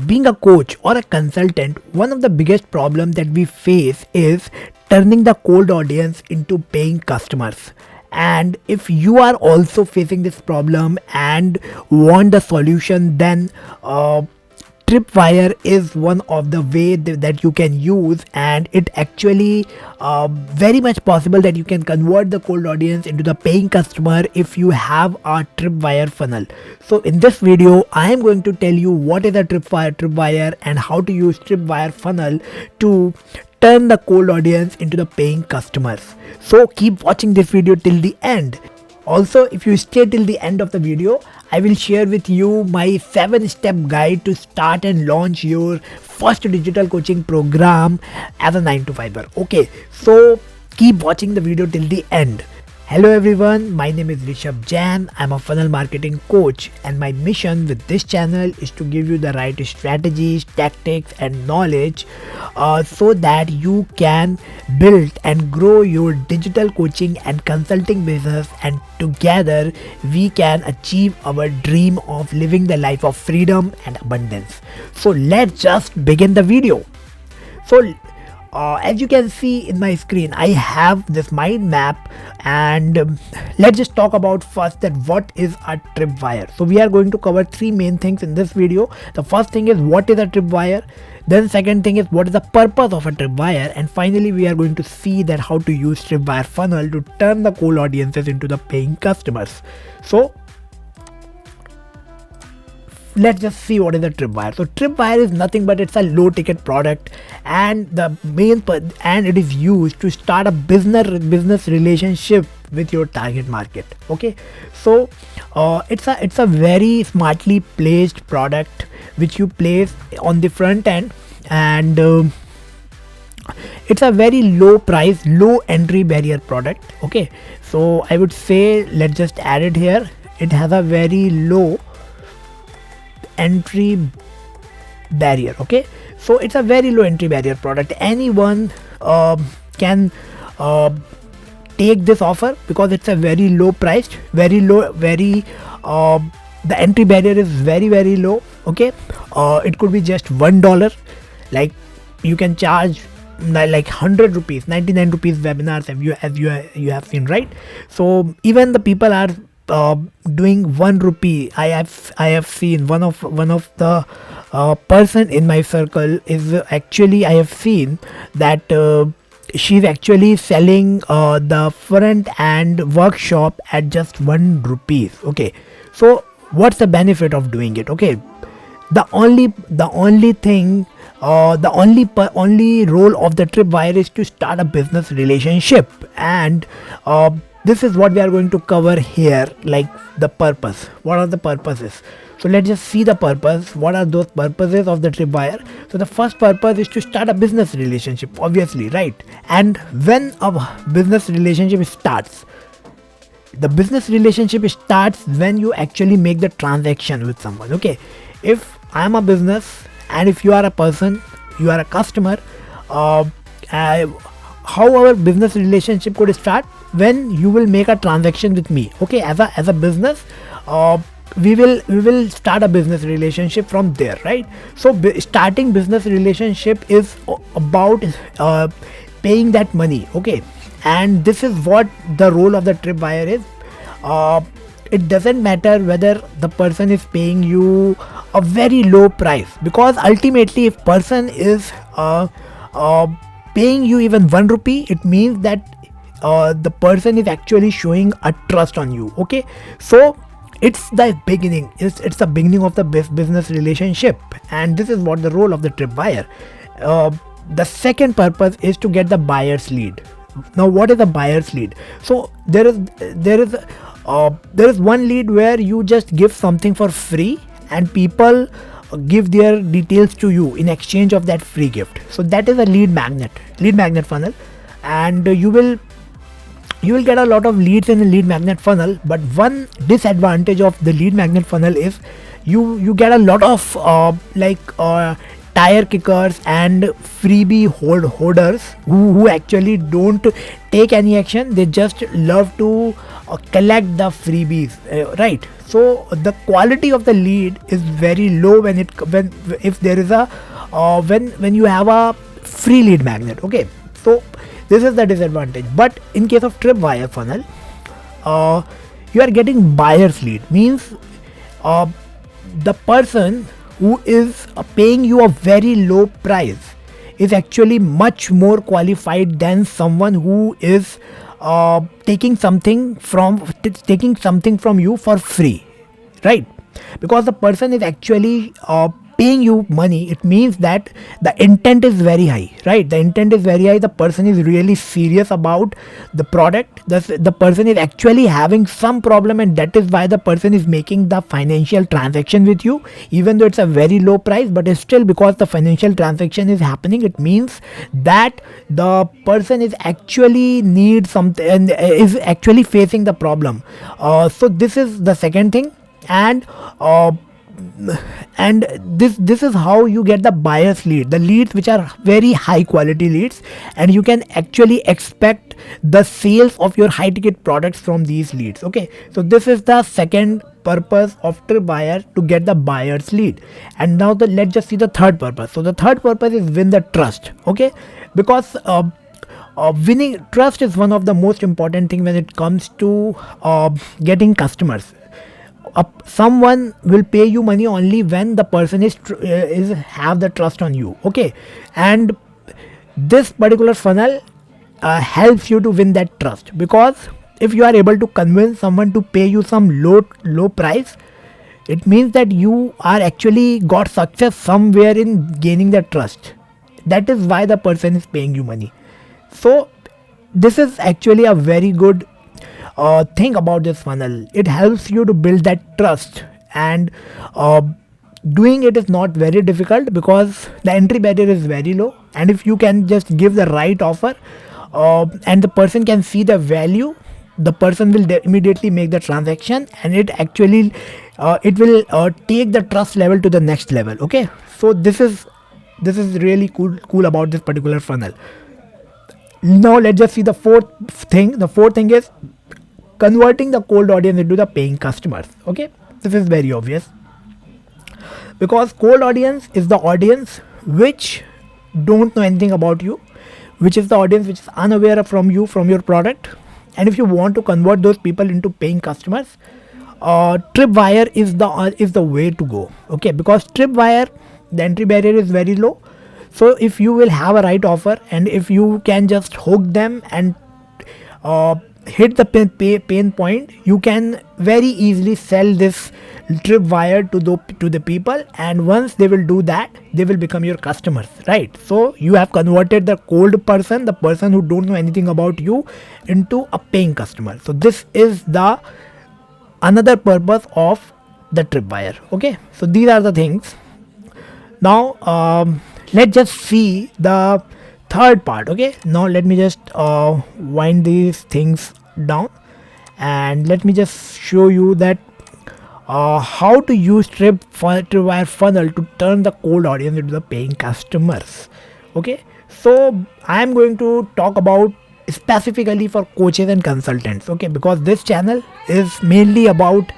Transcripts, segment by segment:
Being a coach or a consultant, one of the biggest problems that we face is turning the cold audience into paying customers. And if you are also facing this problem and want the solution, then Tripwire is one of the way that you can use, and it actually very much possible that you can convert the cold audience into the paying customer if you have a Tripwire funnel. So in this video I am going to tell you what is a Tripwire and how to use Tripwire funnel to turn the cold audience into the paying customers. So keep watching this video till the end. Also, if you stay till the end of the video, I will share with you my 7-step guide to start and launch your first digital coaching program as a 9-to-5er. Okay, so keep watching the video till the end. Hello everyone, my name is Rishabh Jain. I'm a funnel marketing coach, and my mission with this channel is to give you the right strategies, tactics and knowledge so that you can build and grow your digital coaching and consulting business, and together we can achieve our dream of living the life of freedom and abundance. So let's just begin the video. So as you can see in my screen, I have this mind map, and let's just talk about first that what is a Tripwire. So we are going to cover three main things in this video. The first thing is what is a Tripwire, then second thing is what is the purpose of a Tripwire, and finally we are going to see that how to use Tripwire funnel to turn the cold audiences into the paying customers. So let's just see what is a Tripwire. So Tripwire is nothing but it's a low ticket product, and the main and it is used to start a business relationship with your target market. Okay, so it's a very smartly placed product which you place on the front end, and it's a very low price, low entry barrier product. Okay, so I would say let's just add it here. It has a very low entry barrier. Okay, so it's a very low entry barrier product. Anyone can take this offer because it's a very low priced, very low, the entry barrier is very low. Okay, it could be just $1. Like you can charge like 100 rupees, 99 rupees webinars as you have seen, right? So even the people are doing 1 rupee. I have seen one of the person in my circle is actually, I have seen that she's actually selling the front end workshop at just 1 rupees. Okay, so what's the benefit of doing it? Okay, the only thing, the only role of the Tripwire is to start a business relationship, and this is what we are going to cover here, like the purpose. What are the purposes? So let's just see the purpose. What are those purposes of the Tripwire? So the first purpose is to start a business relationship, obviously, right? And when a business relationship starts, the business relationship starts when you actually make the transaction with someone. Okay, if I am a business and if you are a person, you are a customer, how our business relationship could start? When you will make a transaction with me. Okay, as a business, we will start a business relationship from there, right? So starting business relationship is about paying that money. Okay, and this is what the role of the Tripwire is. It doesn't matter whether the person is paying you a very low price, because ultimately if person is paying you even 1 rupee, it means that the person is actually showing a trust on you. Okay, so it's the beginning, it's the beginning of the business relationship, and this is what the role of the Tripwire. The second purpose is to get the buyer's lead. Now what is a buyer's lead? So there is one lead where you just give something for free and people give their details to you in exchange of that free gift. So that is a lead magnet funnel, and you will get a lot of leads in a lead magnet funnel. But one disadvantage of the lead magnet funnel is you get a lot of tire kickers and freebie holders who actually don't take any action. They just love to collect the freebies, right? So the quality of the lead is very low when if there is a when you have a free lead magnet. Okay, so this is the disadvantage. But in case of Tripwire funnel, you are getting buyer's lead, means the person who is paying you a very low price is actually much more qualified than someone who is taking something from you for free, right? Because the person is actually paying you money, it means that the intent is very high, right? The intent is very high. The person is really serious about the product. The person is actually having some problem, and that is why the person is making the financial transaction with you, even though it's a very low price. But it's still, because the financial transaction is happening, it means that the person is actually needs something and is actually facing the problem. So this is the second thing. And this is how you get the buyer's lead, the leads which are very high quality leads, and you can actually expect the sales of your high ticket products from these leads. Okay, so this is the second purpose of Tripwire, to get the buyer's lead. And now let's just see the third purpose. So the third purpose is win the trust. Okay, because winning trust is one of the most important thing when it comes to getting customers. Someone will pay you money only when the person is have the trust on you. Okay, and this particular funnel helps you to win that trust, because if you are able to convince someone to pay you some low price, it means that you are actually got success somewhere in gaining the trust. That is why the person is paying you money. So this is actually a very good thing about this funnel. It helps you to build that trust, and doing it is not very difficult because the entry barrier is very low. And if you can just give the right offer and the person can see the value, the person will immediately make the transaction, and it actually it will take the trust level to the next level. Okay, so this is really cool about this particular funnel. Now let's just see the fourth thing. The fourth thing is converting the cold audience into the paying customers. Okay, this is very obvious, because cold audience is the audience which don't know anything about you, which is the audience which is unaware from you, from your product. And if you want to convert those people into paying customers, Tripwire is the way to go. Okay, because Tripwire, the entry barrier is very low. So if you will have a right offer, and if you can just hook them and hit the pain point, you can very easily sell this Tripwire to the people, and once they will do that, they will become your customers, right? So you have converted the cold person, the person who don't know anything about you, into a paying customer. So this is the another purpose of the Tripwire. Okay, so these are the things. Now let's just see the third part. Okay, now let me just wind these things down, and let me just show you that how to use Tripwire funnel to turn the cold audience into the paying customers. Okay, so I am going to talk about specifically for coaches and consultants. Okay, because this channel is mainly about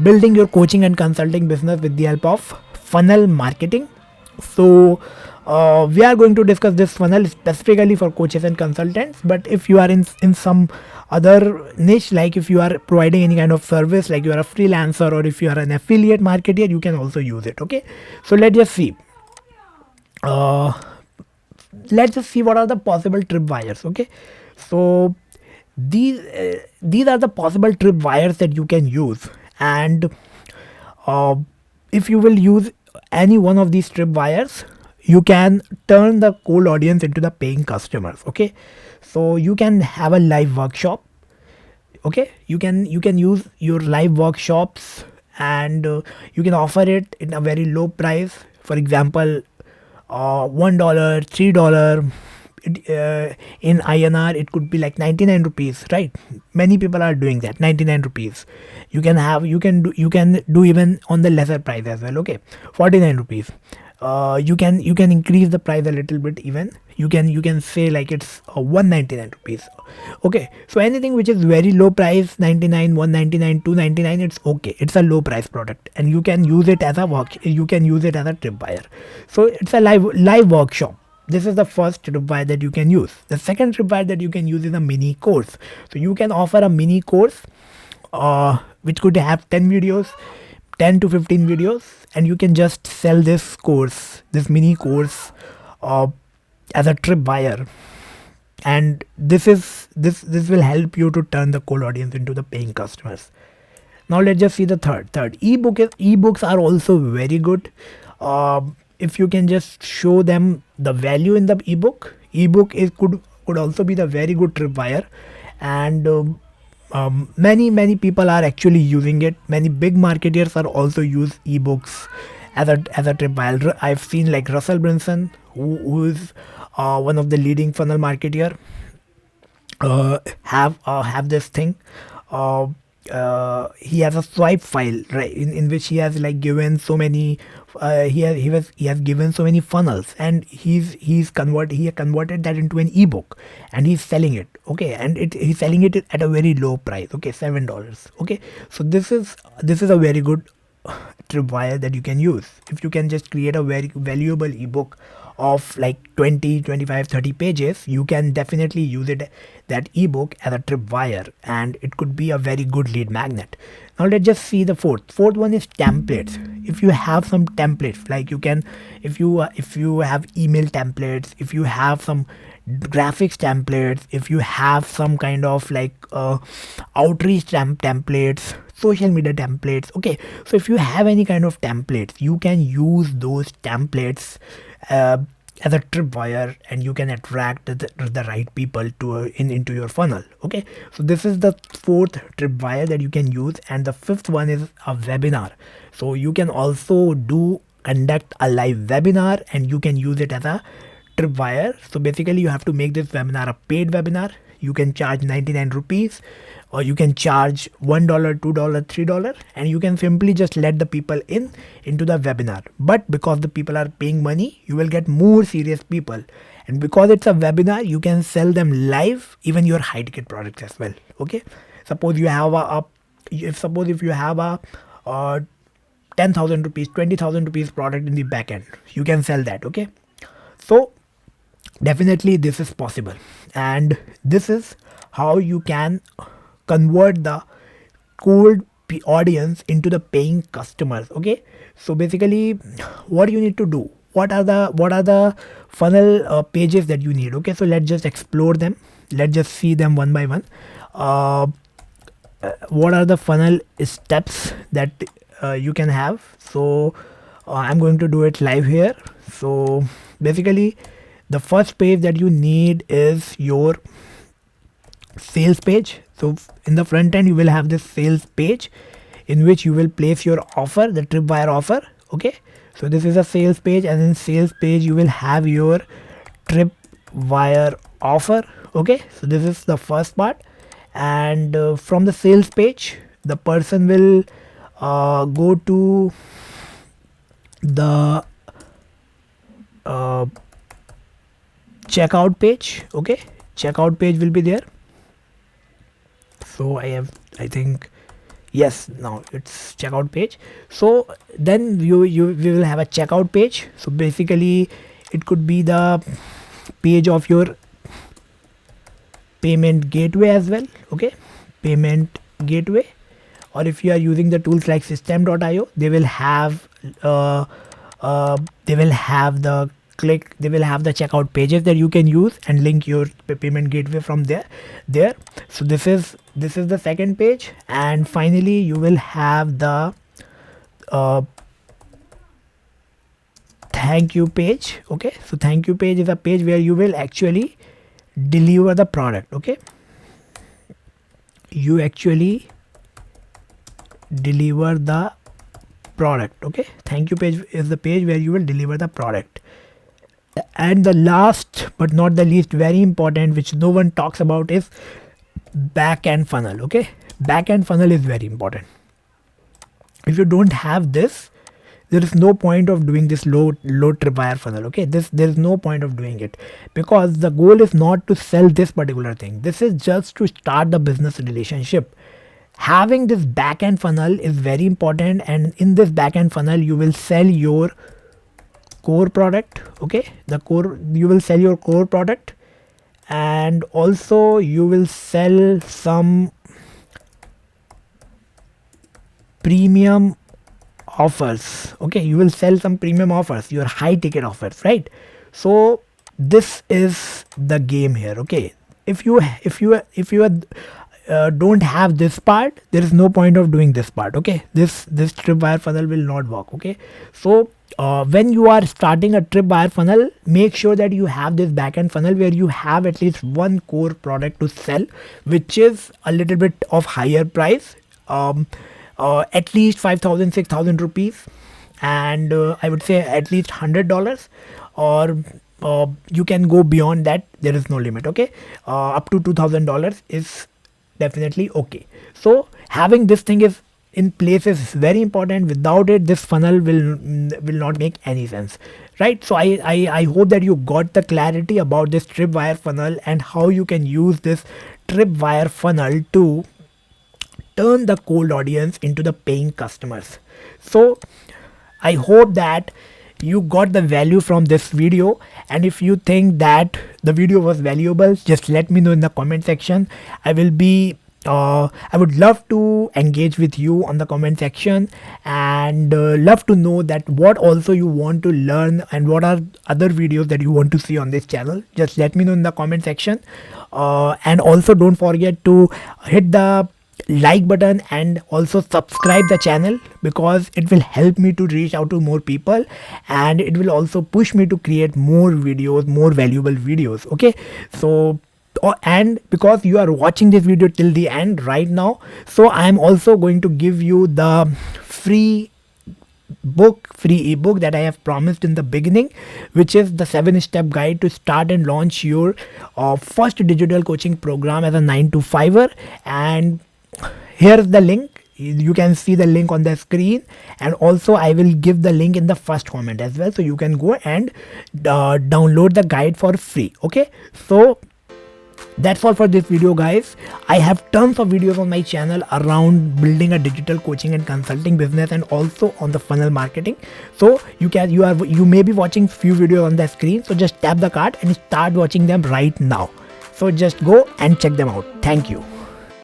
building your coaching and consulting business with the help of funnel marketing. So we are going to discuss this funnel specifically for coaches and consultants. But if you are in some other niche, like if you are providing any kind of service, like you are a freelancer or if you are an affiliate marketer, you can also use it. Okay, so let's just see what are the possible Tripwires. Okay, so these are the possible Tripwires that you can use, and if you will use any one of these Tripwires, you can turn the cold audience into the paying customers. Okay, so you can have a live workshop. Okay, you can use your live workshops, and you can offer it in a very low price. For example, $1, $3. In INR it could be like 99 rupees, right? Many people are doing that. 99 rupees. You can do even on the lesser price as well. Okay, 49 rupees. you can increase the price a little bit. Even you can say like it's 199 rupees. Okay, so anything which is very low price, 99, 199, 299, it's okay, it's a low price product, and you can use it as a you can use it as a tripwire. So it's a live workshop. This is the first tripwire that you can use. The second tripwire that you can use is a mini course. So you can offer a mini course which could have 10 videos, 10 to 15 videos, and you can just sell this course, this mini course, as a tripwire. And this will help you to turn the cold audience into the paying customers. Now let's just see the third ebooks are also very good. If you can just show them the value in the ebook is could also be the very good tripwire. And many people are actually using it. Many big marketers are also use ebooks as a tripwire. I've seen like Russell Brunson, who is one of the leading funnel marketer, have this thing. He has a swipe file, right, in which he has like given so many he has given so many funnels, and he converted that into an ebook, and he's selling it. Okay, and he's selling it at a very low price. Okay, $7. Okay, so this is a very good tripwire that you can use. If you can just create a very valuable ebook of like 20, 25, 30 pages, you can definitely use that ebook as a tripwire, and it could be a very good lead magnet. Now let's just see the fourth one is templates. If you have some templates, like you can, if you have email templates, if you have some graphics templates, if you have some kind of like outreach templates, social media templates. Okay, so if you have any kind of templates, you can use those templates as a tripwire, and you can attract the right people to into your funnel. Okay, so this is the fourth tripwire that you can use. And the fifth one is a webinar. So you can also conduct a live webinar, and you can use it as a tripwire. So basically you have to make this webinar a paid webinar. You can charge 99 rupees, or you can charge $1, $2, $3, and you can simply just let the people into the webinar. But because the people are paying money, you will get more serious people, and because it's a webinar, you can sell them live, even your high ticket products as well. Okay, suppose you have if you have a 10,000 rupees, 20,000 rupees product in the back end, you can sell that. Okay, so definitely this is possible, and this is how you can convert the cold audience into the paying customers. Okay, so basically what you need to do, what are the funnel pages that you need. Okay, so let's just explore them. Let's just see them one by one. What are the funnel steps that you can have? So I'm going to do it live here. So basically the first page that you need is your sales page. So in the front end you will have this sales page in which you will place your offer, the tripwire offer. Okay, so this is a sales page, and in sales page you will have your tripwire offer. Okay, so this is the first part, and from the sales page the person will go to the checkout page. Okay, checkout page will be there. So I think yes, now it's checkout page. So then we will have a checkout page. So basically it could be the page of your payment gateway as well. Okay, payment gateway, or if you are using the tools like system.io, they will have the checkout pages that you can use and link your payment gateway from there. So this is the second page, and finally you will have the thank you page. Okay, so thank you page is a page where you will actually deliver the product. Okay, you actually deliver the product. Okay, thank you page is the page where you will deliver the product. And the last but not the least, very important, which no one talks about, is back end funnel. Okay, back end funnel is very important. If you don't have this there is no point of doing this low tripwire funnel. Okay, there is no point of doing it, because the goal is not to sell this particular thing. This is just to start the business relationship. Having this backend funnel is very important, and in this backend funnel you will sell your core product. Okay, you will sell your core product, and also you will sell some premium offers. Okay, you will sell some premium offers, your high ticket offers, right? So this is the game here. Okay, if you don't have this part, there is no point of doing this part. Okay, this tripwire funnel will not work. Okay, so when you are starting a tripwire funnel, make sure that you have this backend funnel where you have at least one core product to sell, which is a little bit of higher price, at least 5,000 6,000 rupees, and I would say at least $100, or you can go beyond that. There is no limit. Okay, up to $2,000 is definitely okay. So having this thing is in place is very important. Without it, this funnel will not make any sense, right? So I hope that you got the clarity about this tripwire funnel and how you can use this tripwire funnel to turn the cold audience into the paying customers. So I hope that you got the value from this video, and if you think that the video was valuable, just let me know in the comment section. I would love to engage with you on the comment section, and love to know that what also you want to learn and what are other videos that you want to see on this channel. Just let me know in the comment section, and also don't forget to hit the like button and also subscribe the channel, because it will help me to reach out to more people, and it will also push me to create more videos, more valuable videos. Okay, so and because you are watching this video till the end right now, so I am also going to give you the free ebook that I have promised in the beginning, which is the 7-step guide to start and launch your first digital coaching program as a 9-to-5er. And here's the link. You can see the link on the screen, and also I will give the link in the first comment as well, so you can go and download the guide for free. Okay, so that's all for this video, guys. I have tons of videos on my channel around building a digital coaching and consulting business, and also on the funnel marketing. So you may be watching few videos on the screen, so just tap the card and start watching them right now. So just go and check them out. Thank you.